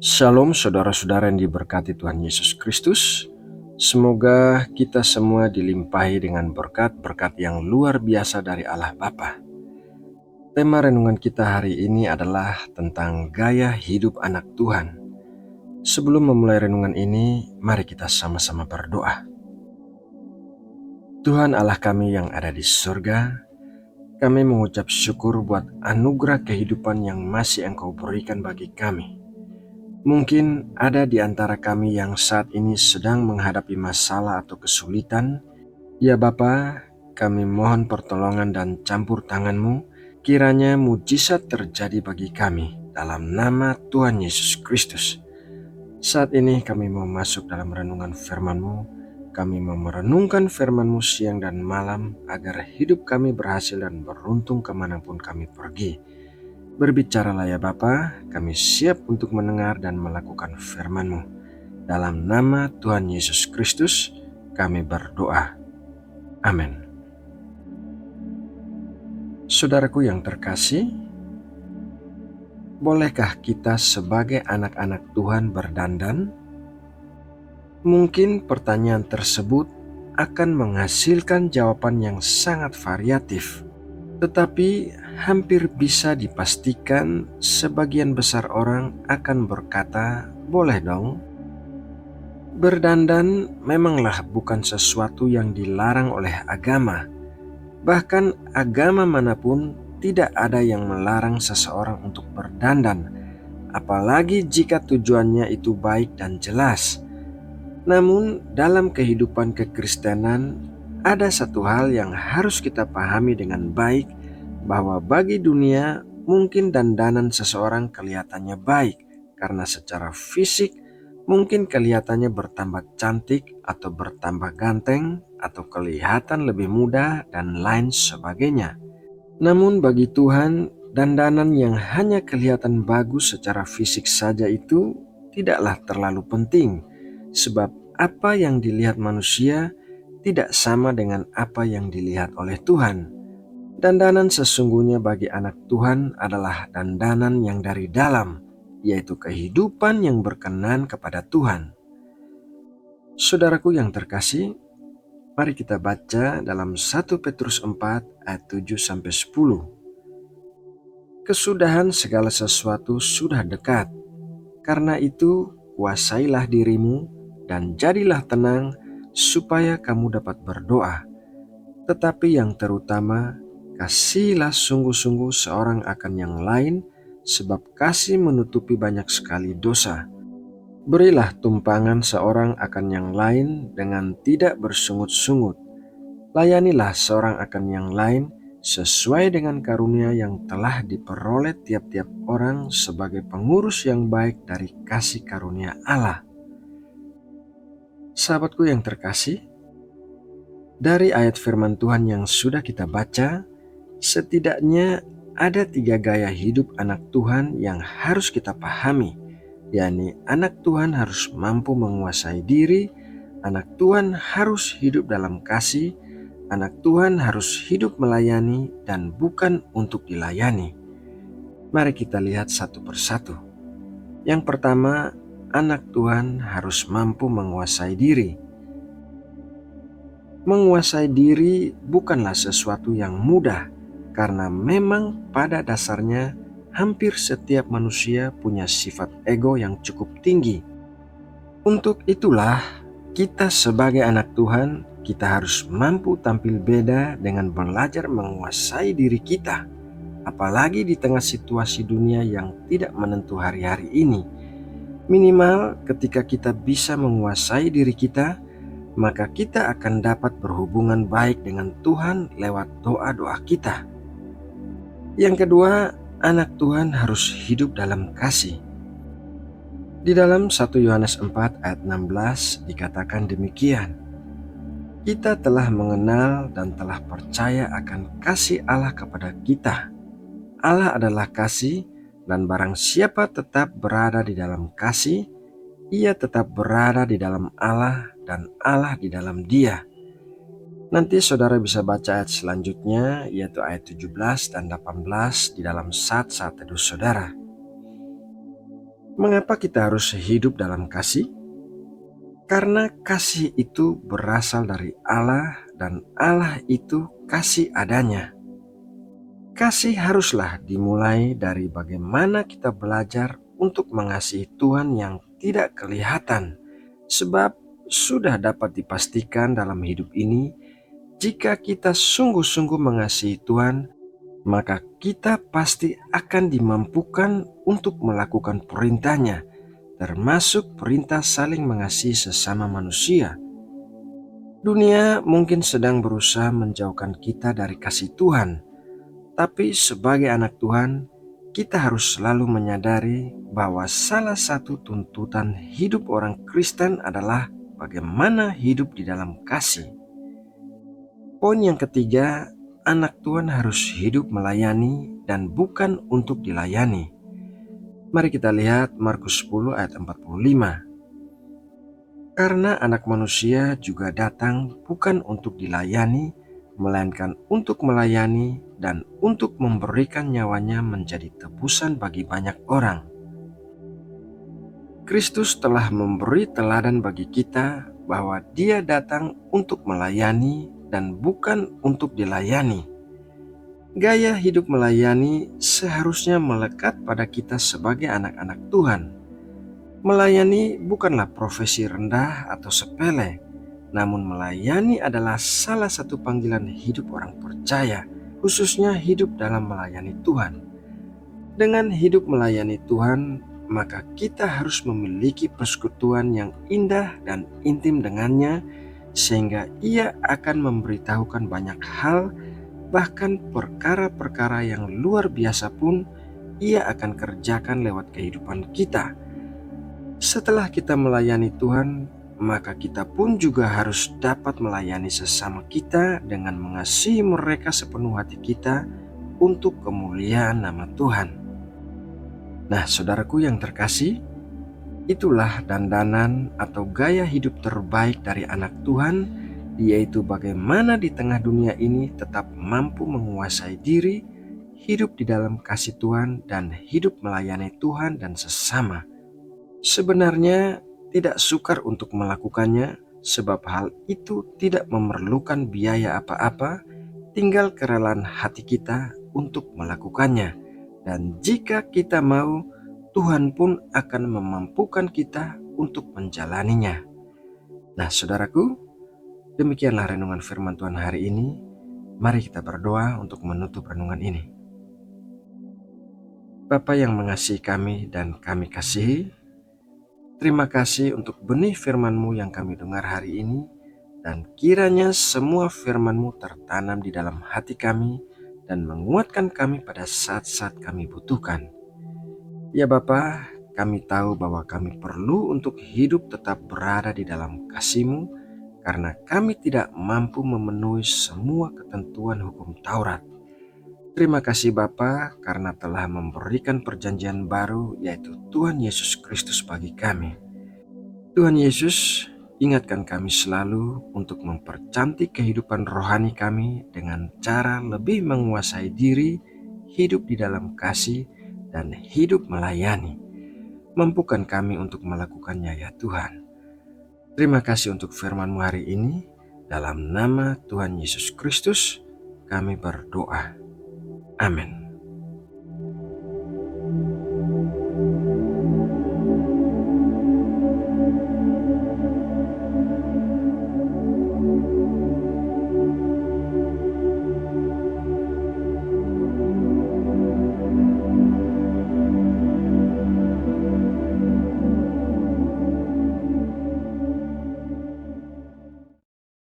Shalom saudara-saudara yang diberkati Tuhan Yesus Kristus. Semoga kita semua dilimpahi dengan berkat-berkat yang luar biasa dari Allah Bapa. Tema renungan kita hari ini adalah tentang gaya hidup anak Tuhan. Sebelum memulai renungan ini, mari kita sama-sama berdoa. Tuhan Allah kami yang ada di surga, kami mengucap syukur buat anugerah kehidupan yang masih Engkau berikan bagi kami. Mungkin ada di antara kami yang saat ini sedang menghadapi masalah atau kesulitan. Ya Bapa, kami mohon pertolongan dan campur tangan-Mu, kiranya mujizat terjadi bagi kami dalam nama Tuhan Yesus Kristus. Saat ini kami mau masuk dalam renungan firman-Mu. Kami mau merenungkan firman-Mu siang dan malam agar hidup kami berhasil dan beruntung kemanapun kami pergi. Berbicaralah ya Bapa, kami siap untuk mendengar dan melakukan firman-Mu. Dalam nama Tuhan Yesus Kristus, kami berdoa. Amin. Saudaraku yang terkasih, bolehkah kita sebagai anak-anak Tuhan berdandan? Mungkin pertanyaan tersebut akan menghasilkan jawaban yang sangat variatif. Tetapi hampir bisa dipastikan sebagian besar orang akan berkata, boleh dong. Berdandan memanglah bukan sesuatu yang dilarang oleh agama. Bahkan agama manapun tidak ada yang melarang seseorang untuk berdandan, apalagi jika tujuannya itu baik dan jelas. Namun dalam kehidupan kekristenan, ada satu hal yang harus kita pahami dengan baik, bahwa bagi dunia mungkin dandanan seseorang kelihatannya baik karena secara fisik mungkin kelihatannya bertambah cantik atau bertambah ganteng atau kelihatan lebih muda dan lain sebagainya. Namun bagi Tuhan, dandanan yang hanya kelihatan bagus secara fisik saja itu tidaklah terlalu penting, sebab apa yang dilihat manusia tidak sama dengan apa yang dilihat oleh Tuhan. Dandanan sesungguhnya bagi anak Tuhan adalah dandanan yang dari dalam, yaitu kehidupan yang berkenan kepada Tuhan. Saudaraku yang terkasih, mari kita baca dalam 1 Petrus 4 ayat 7-10. Kesudahan segala sesuatu sudah dekat. Karena itu, kuasailah dirimu dan jadilah tenang supaya kamu dapat berdoa. Tetapi yang terutama, kasihilah sungguh-sungguh seorang akan yang lain, sebab kasih menutupi banyak sekali dosa. Berilah tumpangan seorang akan yang lain dengan tidak bersungut-sungut. Layanilah seorang akan yang lain sesuai dengan karunia yang telah diperoleh tiap-tiap orang sebagai pengurus yang baik dari kasih karunia Allah. Sahabatku yang terkasih, dari ayat firman Tuhan yang sudah kita baca, setidaknya ada 3 gaya hidup anak Tuhan yang harus kita pahami, yakni anak Tuhan harus mampu menguasai diri, anak Tuhan harus hidup dalam kasih, anak Tuhan harus hidup melayani dan bukan untuk dilayani. Mari kita lihat satu persatu. Yang pertama, anak Tuhan harus mampu menguasai diri. Menguasai diri bukanlah sesuatu yang mudah, karena memang pada dasarnya hampir setiap manusia punya sifat ego yang cukup tinggi. Untuk itulah, kita sebagai anak Tuhan, kita harus mampu tampil beda dengan belajar menguasai diri kita. Apalagi di tengah situasi dunia yang tidak menentu hari-hari ini. Minimal ketika kita bisa menguasai diri kita, maka kita akan dapat berhubungan baik dengan Tuhan lewat doa-doa kita. Yang kedua, anak Tuhan harus hidup dalam kasih. Di dalam 1 Yohanes 4 ayat 16 dikatakan demikian. Kita telah mengenal dan telah percaya akan kasih Allah kepada kita. Allah adalah kasih, dan barang siapa tetap berada di dalam kasih, ia tetap berada di dalam Allah dan Allah di dalam dia. Nanti saudara bisa baca ayat selanjutnya, yaitu ayat 17 dan 18 di dalam saat-saat teduh saudara. Mengapa kita harus hidup dalam kasih? Karena kasih itu berasal dari Allah dan Allah itu kasih adanya. Kasih haruslah dimulai dari bagaimana kita belajar untuk mengasihi Tuhan yang tidak kelihatan, sebab sudah dapat dipastikan dalam hidup ini, jika kita sungguh-sungguh mengasihi Tuhan, maka kita pasti akan dimampukan untuk melakukan perintahnya, termasuk perintah saling mengasihi sesama manusia. Dunia mungkin sedang berusaha menjauhkan kita dari kasih Tuhan, tapi sebagai anak Tuhan, kita harus selalu menyadari bahwa salah satu tuntutan hidup orang Kristen adalah bagaimana hidup di dalam kasih. Poin yang ketiga, anak Tuhan harus hidup melayani dan bukan untuk dilayani. Mari kita lihat Markus 10 ayat 45. Karena anak manusia juga datang bukan untuk dilayani, melainkan untuk melayani dan untuk memberikan nyawanya menjadi tebusan bagi banyak orang. Kristus telah memberi teladan bagi kita bahwa Dia datang untuk melayani dan bukan untuk dilayani. Gaya hidup melayani seharusnya melekat pada kita sebagai anak-anak Tuhan. Melayani bukanlah profesi rendah atau sepele, namun melayani adalah salah satu panggilan hidup orang percaya, khususnya hidup dalam melayani Tuhan. Dengan hidup melayani Tuhan, maka kita harus memiliki persekutuan yang indah dan intim dengannya, sehingga Ia akan memberitahukan banyak hal, bahkan perkara-perkara yang luar biasa pun Ia akan kerjakan lewat kehidupan kita. Setelah kita melayani Tuhan, maka kita pun juga harus dapat melayani sesama kita dengan mengasihi mereka sepenuh hati kita untuk kemuliaan nama Tuhan. Nah, saudaraku yang terkasih, itulah dandanan atau gaya hidup terbaik dari anak Tuhan, yaitu bagaimana di tengah dunia ini tetap mampu menguasai diri, hidup di dalam kasih Tuhan, dan hidup melayani Tuhan dan sesama. Sebenarnya tidak sukar untuk melakukannya, sebab hal itu tidak memerlukan biaya apa-apa, tinggal kerelaan hati kita untuk melakukannya. Dan jika kita mau, Tuhan pun akan memampukan kita untuk menjalaninya. Nah, saudaraku, demikianlah renungan firman Tuhan hari ini. Mari kita berdoa untuk menutup renungan ini. Bapa yang mengasihi kami dan kami kasihi, terima kasih untuk benih firman-Mu yang kami dengar hari ini, dan kiranya semua firman-Mu tertanam di dalam hati kami dan menguatkan kami pada saat-saat kami butuhkan. Ya Bapa, kami tahu bahwa kami perlu untuk hidup tetap berada di dalam kasih-Mu, karena kami tidak mampu memenuhi semua ketentuan hukum Taurat. Terima kasih Bapa karena telah memberikan perjanjian baru, yaitu Tuhan Yesus Kristus bagi kami. Tuhan Yesus, ingatkan kami selalu untuk mempercantik kehidupan rohani kami dengan cara lebih menguasai diri, hidup di dalam kasih, dan hidup melayani. Mampukan kami untuk melakukannya ya Tuhan. Terima kasih untuk firman-Mu hari ini. Dalam nama Tuhan Yesus Kristus, kami berdoa. Amin.